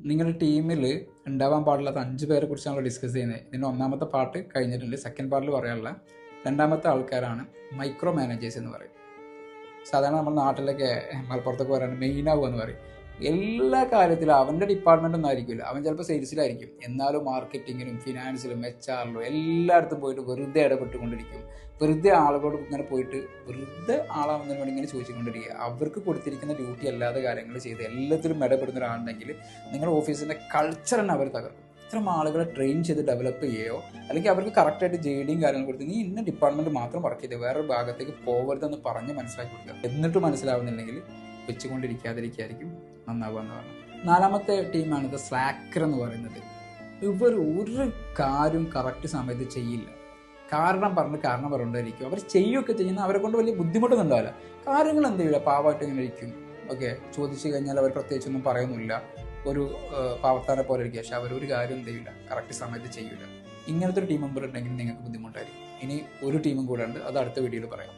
നിങ്ങളുടെ ടീമിൽ ഉണ്ടാവാൻ പാടില്ലാത്ത 5 പേരെ കുറിച്ചാണ് നമ്മൾ ഡിസ്കസ് ചെയ്യുന്നത്. ഇതിൻ്റെ ഒന്നാമത്തെ പാർട്ട് കഴിഞ്ഞിട്ടുണ്ട്. സെക്കൻഡ് പാർട്ടിൽ പറയാനുള്ള രണ്ടാമത്തെ ആൾക്കാരാണ് മൈക്രോ മാനേജേഴ്സ് എന്ന് പറയും. സാധാരണ നമ്മുടെ നാട്ടിലൊക്കെ മലപ്പുറത്തൊക്കെ പറയുന്നത് മെയിനാവുക എന്ന് പറയും. എല്ലാ കാര്യത്തിലും അവൻ്റെ ഡിപ്പാർട്ട്മെൻ്റ് ഒന്നും ആയിരിക്കില്ല. അവൻ ചിലപ്പോൾ സെയിൽസിലായിരിക്കും, എന്നാലും മാർക്കറ്റിങ്ങിലും ഫിനാൻസിലും HR-ലും എല്ലായിടത്തും പോയിട്ട് വെറുതെ ഇടപെട്ടുകൊണ്ടിരിക്കും. വെറുതെ ആളുകളോട് ഇങ്ങനെ പോയിട്ട് വെറുതെ ആളാവുന്നതിന് വേണ്ടി ഇങ്ങനെ ചോദിച്ചുകൊണ്ടിരിക്കുക. അവർക്ക് കൊടുത്തിരിക്കുന്ന ഡ്യൂട്ടി അല്ലാതെ കാര്യങ്ങൾ ചെയ്ത് എല്ലാത്തിലും ഇടപെടുന്ന ഒരാളുണ്ടെങ്കിൽ നിങ്ങളുടെ ഓഫീസിൻ്റെ കൾച്ചർ തന്നെ അവർ തകർക്കും. ഇത്തരം ആളുകളെ ട്രെയിൻ ചെയ്ത് ഡെവലപ്പ് ചെയ്യുകയോ അല്ലെങ്കിൽ അവർക്ക് കറക്റ്റായിട്ട് JDയും കാര്യങ്ങൾ കൊടുത്ത് നീ ഇന്ന ഡിപ്പാർട്ട്മെൻറ്റ് മാത്രം വർക്ക് ചെയ്ത് വേറൊരു ഭാഗത്തേക്ക് പോകരുതെന്ന് പറഞ്ഞ് മനസ്സിലാക്കി കൊടുക്കുക. എന്നിട്ട് മനസ്സിലാവുന്നില്ലെങ്കിൽ വെച്ചുകൊണ്ടിരിക്കാതിരിക്കുകയായിരിക്കും നന്നാവുക എന്ന് പറഞ്ഞു. നാലാമത്തെ ടീമാണ് ഇത് സ്ലാക്കർ എന്ന് പറയുന്നത്. ഇവർ ഒരു കാര്യം കറക്റ്റ് സമയത്ത് ചെയ്യില്ല. കാരണം പറഞ്ഞുകൊണ്ടിരിക്കും. അവർ ചെയ്യുകയൊക്കെ ചെയ്യുന്ന അവരെ കൊണ്ട് വലിയ ബുദ്ധിമുട്ടൊന്നും ഉണ്ടാവില്ല. കാര്യങ്ങൾ എന്ത് ചെയ്യില്ല, പാവമായിട്ട് ഇങ്ങനെ ഇരിക്കും. ചോദിച്ചു കഴിഞ്ഞാൽ അവർ പ്രത്യേകിച്ചൊന്നും പറയുന്നില്ല, ഒരു പാവത്താനെ പോലെ ഇരിക്കുക. പക്ഷെ അവരൊരു കാര്യം എന്ത് ചെയ്യില്ല, കറക്റ്റ് സമയത്ത് ചെയ്യില്ല. ഇങ്ങനത്തെ ഒരു ടീം മെമ്പർ ഉണ്ടെങ്കിൽ നിങ്ങൾക്ക് ബുദ്ധിമുട്ടായിരിക്കും. ഇനി ഒരു ടീമും കൂടെ ഉണ്ട്, അത് അടുത്ത വീഡിയോയിൽ പറയാം.